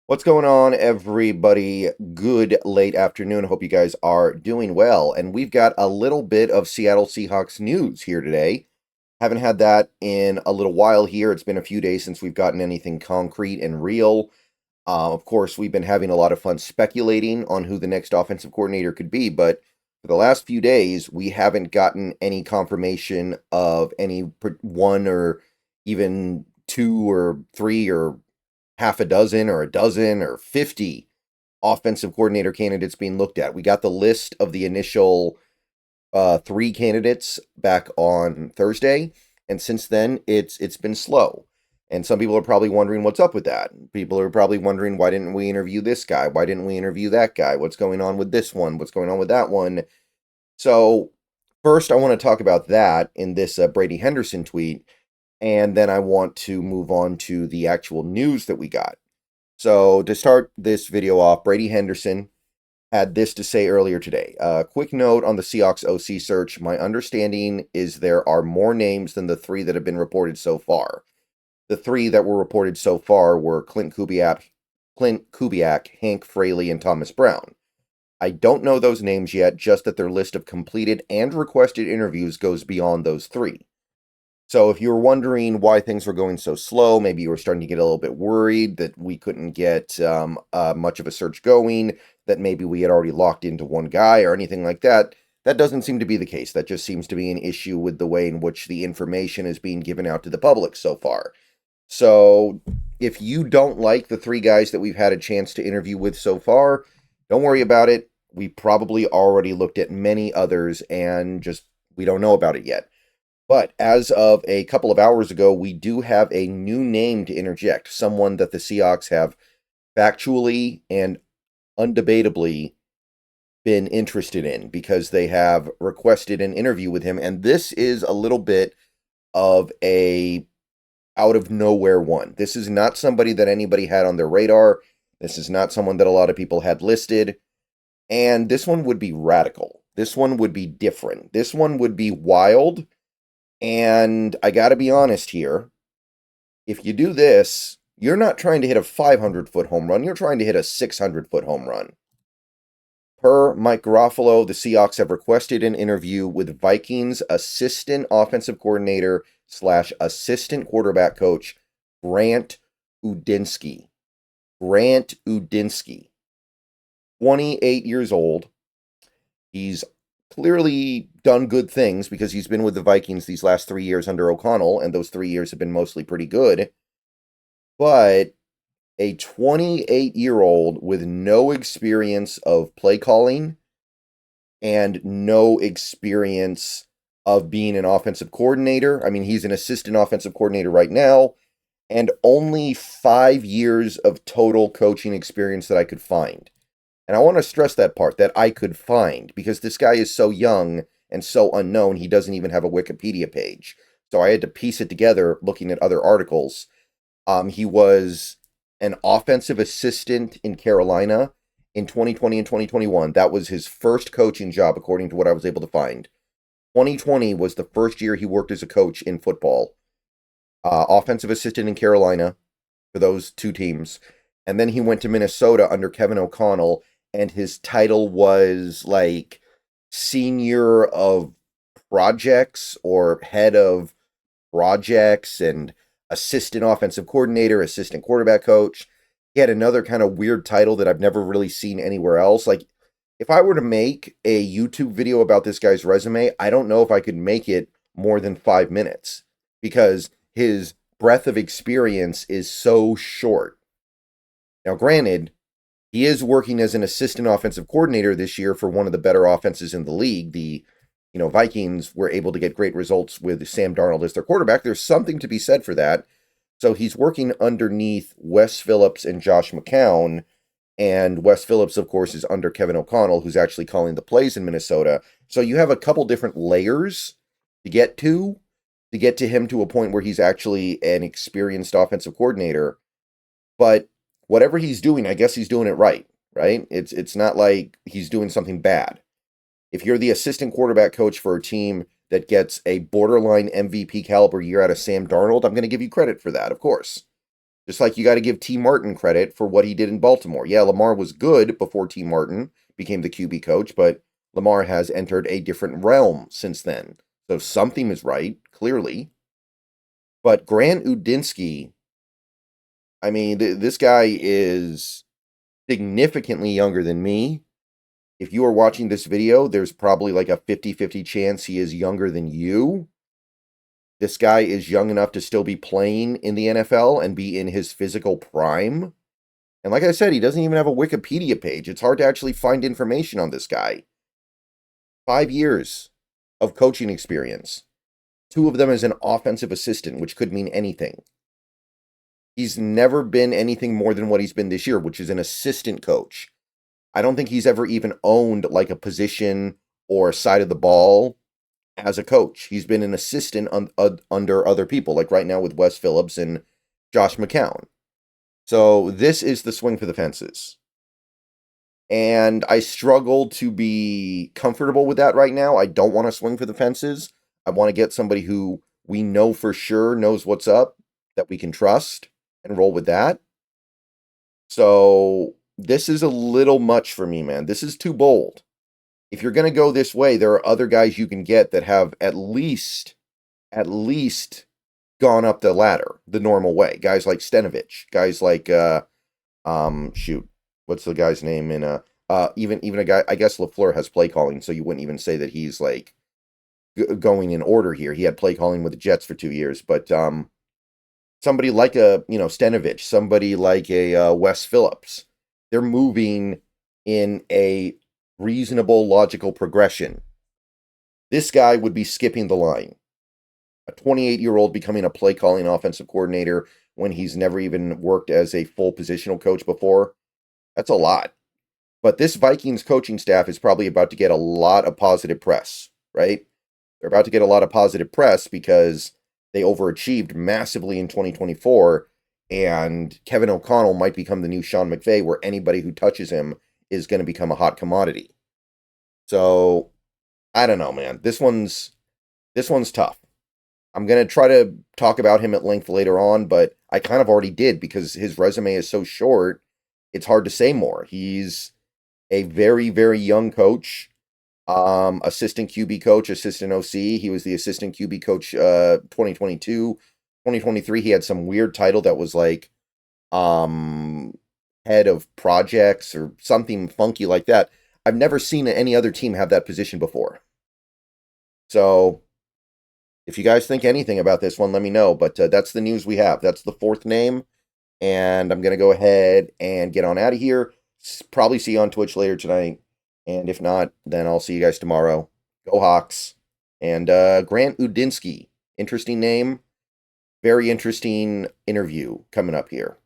What's going on, everybody? Good late afternoon. Hope you guys are doing well. And we've got a little bit of Seattle Seahawks news here today. Haven't had that in a little while here. It's been a few days since we've gotten anything concrete and real. Of course, we've been having a lot of fun speculating on who the next offensive coordinator could be, but for the last few days, we haven't gotten any confirmation of any one or even two or three or half a dozen or 50 offensive coordinator candidates being looked at. We got the list of the initial three candidates back on Thursday, and since then it's been slow. And some people are probably wondering what's up with that. People are probably wondering, why didn't we interview this guy? Why didn't we interview that guy? What's going on with this one? What's going on with that one? So first, I want to talk about that in this Brady Henderson tweet, and then I want to move on to the actual news that we got. So to start this video off, Brady Henderson had this to say earlier today. Quick note on the Seahawks OC search. My understanding is there are more names than the three that have been reported so far. The three that were reported so far were Clint Kubiak, Hank Fraley, and Thomas Brown. I don't know those names yet, just that their list of completed and requested interviews goes beyond those three. So if you were wondering why things were going so slow, maybe you were starting to get a little bit worried that we couldn't get much of a search going, that maybe we had already locked into one guy or anything like that, that doesn't seem to be the case. That just seems to be an issue with the way in which the information is being given out to the public so far. So if you don't like the three guys that we've had a chance to interview with so far, don't worry about it. We probably already looked at many others and just we don't know about it yet. But as of a couple of hours ago, we do have a new name to interject, someone that the Seahawks have factually and undebatably been interested in because they have requested an interview with him. And this is a little bit of a out of nowhere one. This is not somebody that anybody had on their radar. This is not someone that a lot of people had listed. And this one would be radical. This one would be different. This one would be wild. And I got to be honest here. If you do this, you're not trying to hit a 500-foot home run. You're trying to hit a 600-foot home run. Per Mike Garofalo, the Seahawks have requested an interview with Vikings assistant offensive coordinator / assistant quarterback coach Grant Udinski. Grant Udinski. 28 years old. He's clearly done good things because he's been with the Vikings these last 3 years under O'Connell, and those 3 years have been mostly pretty good. But a 28-year-old with no experience of play calling and no experience of being an offensive coordinator. I mean, he's an assistant offensive coordinator right now, and only 5 years of total coaching experience that I could find. And I want to stress that part, that I could find, because this guy is so young and so unknown, he doesn't even have a Wikipedia page. So I had to piece it together looking at other articles. He was an offensive assistant in Carolina in 2020 and 2021. That was his first coaching job, according to what I was able to find. 2020 was the first year he worked as a coach in football. Offensive assistant in Carolina for those two teams. And then he went to Minnesota under Kevin O'Connell, and his title was like senior of projects or head of projects and assistant offensive coordinator, assistant quarterback coach. He had another kind of weird title that I've never really seen anywhere else. Like, if I were to make a YouTube video about this guy's resume, I don't know if I could make it more than 5 minutes because his breadth of experience is so short. Now, granted, he is working as an assistant offensive coordinator this year for one of the better offenses in the league. The Vikings were able to get great results with Sam Darnold as their quarterback. There's something to be said for that. So he's working underneath Wes Phillips and Josh McCown. And Wes Phillips, of course, is under Kevin O'Connell, who's actually calling the plays in Minnesota. So you have a couple different layers to get to him to a point where he's actually an experienced offensive coordinator. But whatever he's doing, I guess he's doing it right? It's not like he's doing something bad. If you're the assistant quarterback coach for a team that gets a borderline MVP caliber year out of Sam Darnold, I'm going to give you credit for that, of course. Just like you got to give T. Martin credit for what he did in Baltimore. Yeah, Lamar was good before T. Martin became the QB coach, but Lamar has entered a different realm since then. So something is right, clearly. But Grant Udinski, I mean, this guy is significantly younger than me. If you are watching this video, there's probably like a 50-50 chance he is younger than you. This guy is young enough to still be playing in the NFL and be in his physical prime. And like I said, he doesn't even have a Wikipedia page. It's hard to actually find information on this guy. 5 years of coaching experience. 2 of them as an offensive assistant, which could mean anything. He's never been anything more than what he's been this year, which is an assistant coach. I don't think he's ever even owned like a position or a side of the ball as a coach. He's been an assistant under other people, like right now with Wes Phillips and Josh McCown. So this is the swing for the fences. And I struggle to be comfortable with that right now. I don't want to swing for the fences. I want to get somebody who we know for sure knows what's up, that we can trust, and roll with that. So this is a little much for me, man. This is too bold. If you're going to go this way, there are other guys you can get that have at least gone up the ladder the normal way. Guys like Stenovich, guys like what's the guy's name in even a guy, I guess LaFleur has play calling, so you wouldn't even say that he's like going in order here. He had play calling with the Jets for 2 years, but somebody like a, Stenovich, somebody like a Wes Phillips, they're moving in a reasonable, logical progression. This guy would be skipping the line. A 28-year-old becoming a play-calling offensive coordinator when he's never even worked as a full positional coach before, that's a lot. But this Vikings coaching staff is probably about to get a lot of positive press, right? They're about to get a lot of positive press because they overachieved massively in 2024, and Kevin O'Connell might become the new Sean McVay, where anybody who touches him is going to become a hot commodity. So, I don't know, man. This one's tough. I'm going to try to talk about him at length later on, but I kind of already did because his resume is so short, it's hard to say more. He's a very, very young coach, assistant QB coach, assistant OC. He was the assistant QB coach 2022. 2023, he had some weird title that was like head of projects or something funky like that. I've never seen any other team have that position before. So if you guys think anything about this one, let me know. But that's the news we have. That's the 4th name. And I'm going to go ahead and get on out of here. Probably see you on Twitch later tonight. And if not, then I'll see you guys tomorrow. Go Hawks. And Grant Udinski. Interesting name. Very interesting interview coming up here.